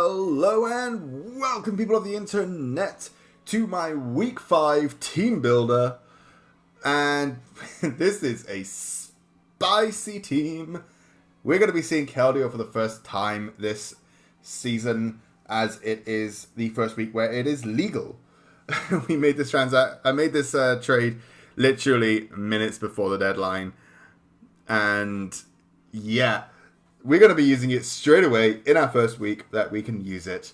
Hello and welcome, people of the internet, to my week 5 team builder. And this is a spicy team. We're going to be seeing Keldeo for the first time this season, as it is the first week where it is legal. I made this trade literally minutes before the deadline, and yeah, we're going to be using it straight away in our first week that we can use it.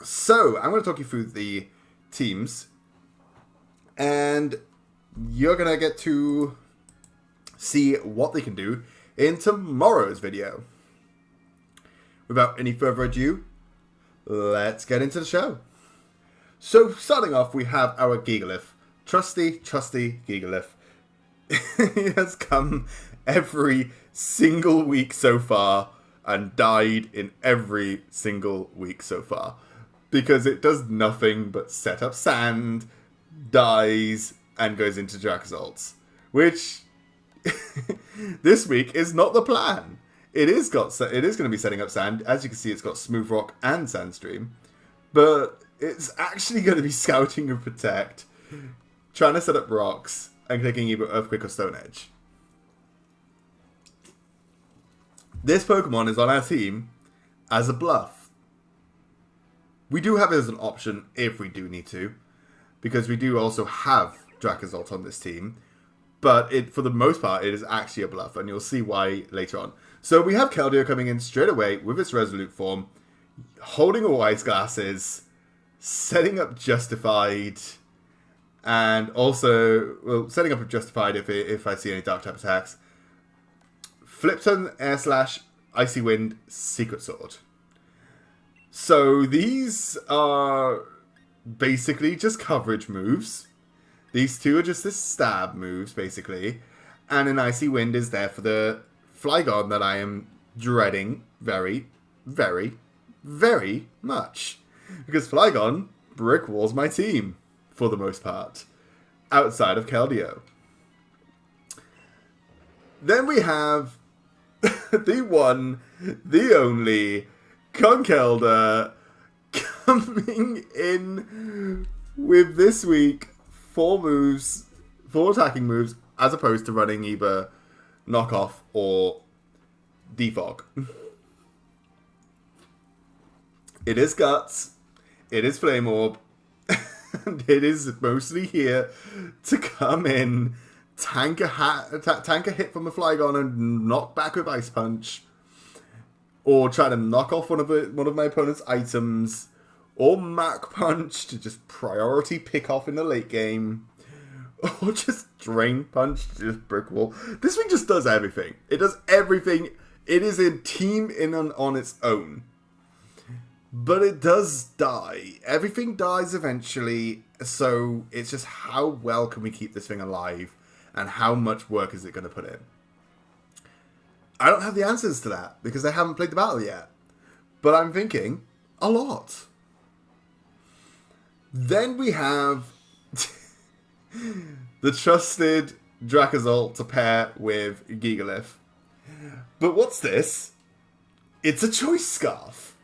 So I'm going to talk you through the teams, and you're going to get to see what they can do in tomorrow's video. Without any further ado, let's get into the show. So starting off, we have our Gigalith. Trusty Gigalith. He has come every single week so far and died in every single week so far, because it does nothing but set up sand, dies, and goes into Draco's, which this week is not the plan. It is going to be setting up sand. As you can see, it's got Smooth Rock and Sandstream, but it's actually going to be scouting and protect, trying to set up rocks, and clicking either Earthquake or Stone Edge. This Pokemon is on our team as a bluff. We do have it as an option if we do need to, because we do also have Dracozolt on this team, but for the most part, it is actually a bluff, and you'll see why later on. So we have Keldeo coming in straight away with its Resolute form, holding a Wise Glasses, setting up Justified, and also setting up Justified if I see any Dark type attacks. Flipton, Air Slash, Icy Wind, Secret Sword. So these are basically just coverage moves. These two are just the stab moves, basically. And an Icy Wind is there for the Flygon that I am dreading very, very, very much. Because Flygon brick walls my team, for the most part, outside of Keldeo. Then we have the one, the only, Conkeldurr coming in with this week 4 attacking moves, as opposed to running either Knockoff or Defog. It is Guts, it is Flame Orb, and it is mostly here to come in, tank a hit from a Flygon and knock back with Ice Punch, or try to knock off one of my opponent's items, or Mach Punch to just priority pick off in the late game, or just Drain Punch to just brick wall. This thing just does everything. It does everything. It is a team on its own. But it does die. Everything dies eventually, so it's just how well can we keep this thing alive, and how much work is it going to put in? I don't have the answers to that, because I haven't played the battle yet. But I'm thinking, a lot. Then we have the trusted Dracozolt to pair with Gigalith. But what's this? It's a Choice Scarf.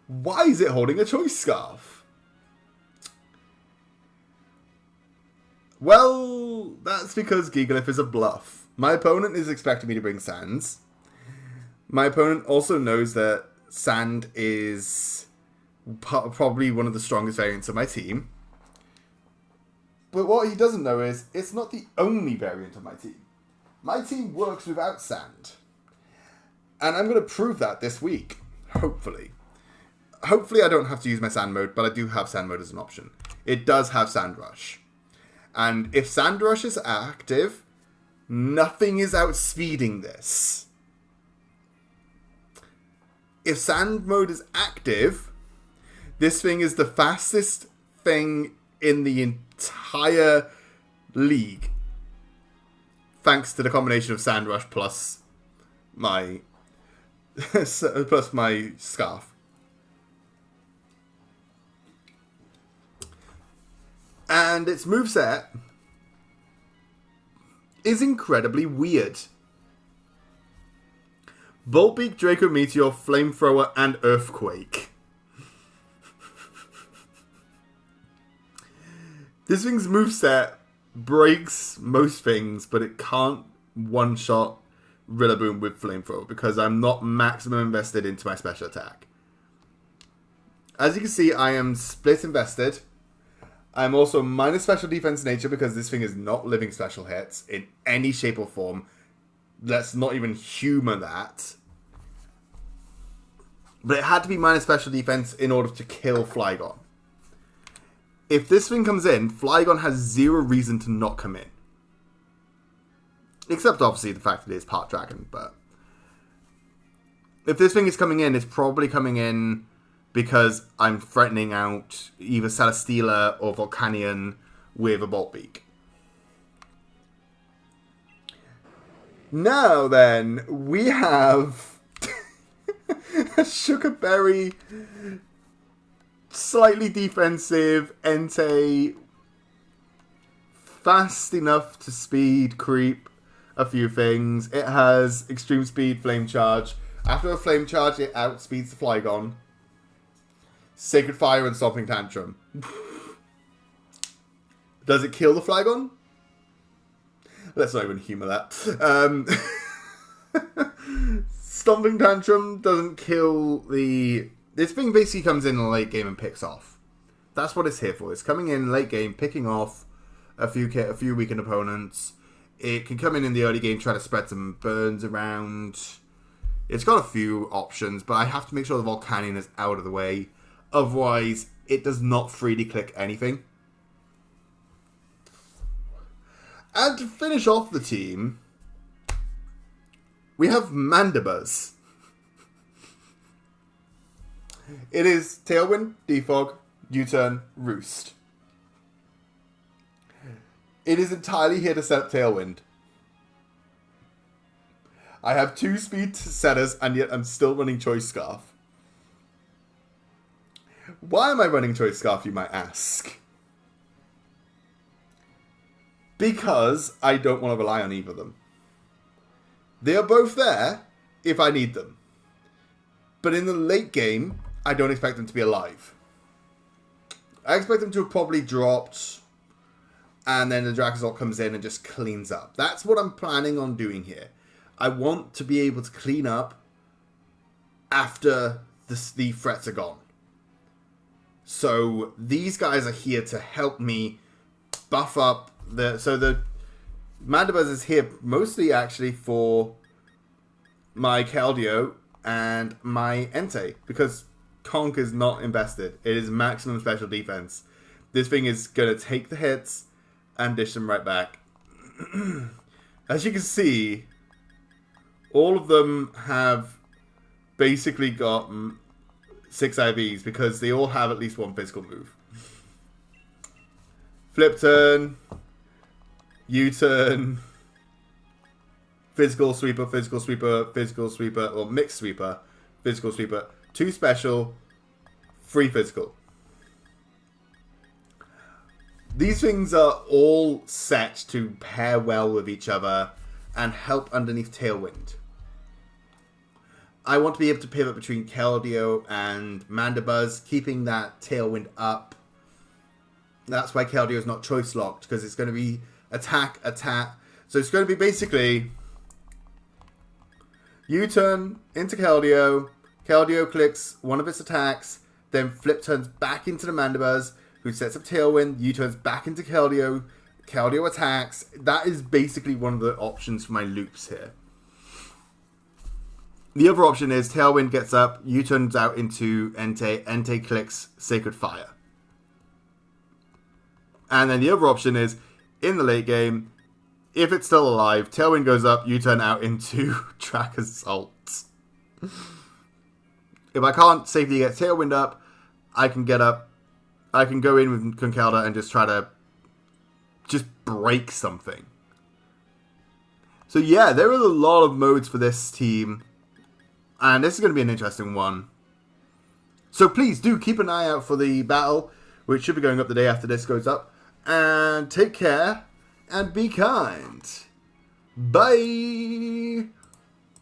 Why is it holding a Choice Scarf? Well, that's because Gigalith is a bluff. My opponent is expecting me to bring Sands. My opponent also knows that Sand is probably one of the strongest variants of my team. But what he doesn't know is, it's not the only variant of my team. My team works without Sand. And I'm going to prove that this week, hopefully. Hopefully I don't have to use my Sand mode, but I do have Sand mode as an option. It does have Sand Rush. And if Sand Rush is active, nothing is outspeeding this. If Sand mode is active, this thing is the fastest thing in the entire league. Thanks to the combination of Sand Rush plus my Scarf. And its moveset is incredibly weird. Voltbeak, Draco, Meteor, Flamethrower, and Earthquake. This thing's moveset breaks most things, but it can't one-shot Rillaboom with Flamethrower because I'm not maximum invested into my special attack. As you can see, I am split invested. I'm also minus special defense nature because this thing is not living special hits in any shape or form. Let's not even humor that. But it had to be minus special defense in order to kill Flygon. If this thing comes in, Flygon has zero reason to not come in. Except obviously the fact that it is part dragon, but... if this thing is coming in, it's probably coming in because I'm threatening out either Celesteela or Volcanion with a Voltbeak. Now then, we have a Sugarberry, slightly defensive, entei, fast enough to speed creep a few things. It has extreme speed, flame charge. After a flame charge, it outspeeds the Flygon. Sacred Fire and Stomping Tantrum. Does it kill the Flygon? Let's not even humor that. Stomping Tantrum doesn't kill the... this thing basically comes in the late game and picks off. That's what it's here for. It's coming in late game, picking off a few weakened opponents. It can come in the early game, try to spread some burns around. It's got a few options, but I have to make sure the Volcanion is out of the way. Otherwise, it does not freely click anything. And to finish off the team, we have Mandibus. It is Tailwind, Defog, U-Turn, Roost. It is entirely here to set up Tailwind. I have 2 speed setters, and yet I'm still running Choice Scarf. Why am I running Choice Scarf, you might ask? Because I don't want to rely on either of them. They are both there if I need them. But in the late game, I don't expect them to be alive. I expect them to have probably dropped, and then the Dracozolt comes in and just cleans up. That's what I'm planning on doing here. I want to be able to clean up after the threats are gone. So these guys are here to help me buff up so the Mandibus is here mostly actually for my Keldeo and my Entei, because Conk is not invested. It is maximum special defense. This thing is going to take the hits and dish them right back. As you can see, all of them have basically got 6 IVs because they all have at least one physical move. Flip turn, U-turn, physical sweeper, physical sweeper, physical sweeper, or mixed sweeper, physical sweeper, 2 special, 3 physical. These things are all set to pair well with each other and help underneath Tailwind. I want to be able to pivot between Keldeo and Mandibus, keeping that Tailwind up. That's why Keldeo is not choice locked, because it's going to be attack, attack. So it's going to be basically U-turn into Keldeo. Keldeo clicks one of its attacks, then flip turns back into the Mandibus, who sets up Tailwind. U-turns back into Keldeo. Keldeo attacks. That is basically one of the options for my loops here. The other option is Tailwind gets up, U-turns out into Entei. Entei clicks Sacred Fire. And then the other option is, in the late game, if it's still alive, Tailwind goes up, U-turn out into Dracozolt. If I can't safely get Tailwind up, I can go in with Conkeldurr and just try to just break something. So yeah, there are a lot of modes for this team, and this is going to be an interesting one. So please do keep an eye out for the battle, which should be going up the day after this goes up. And take care, and be kind. Bye!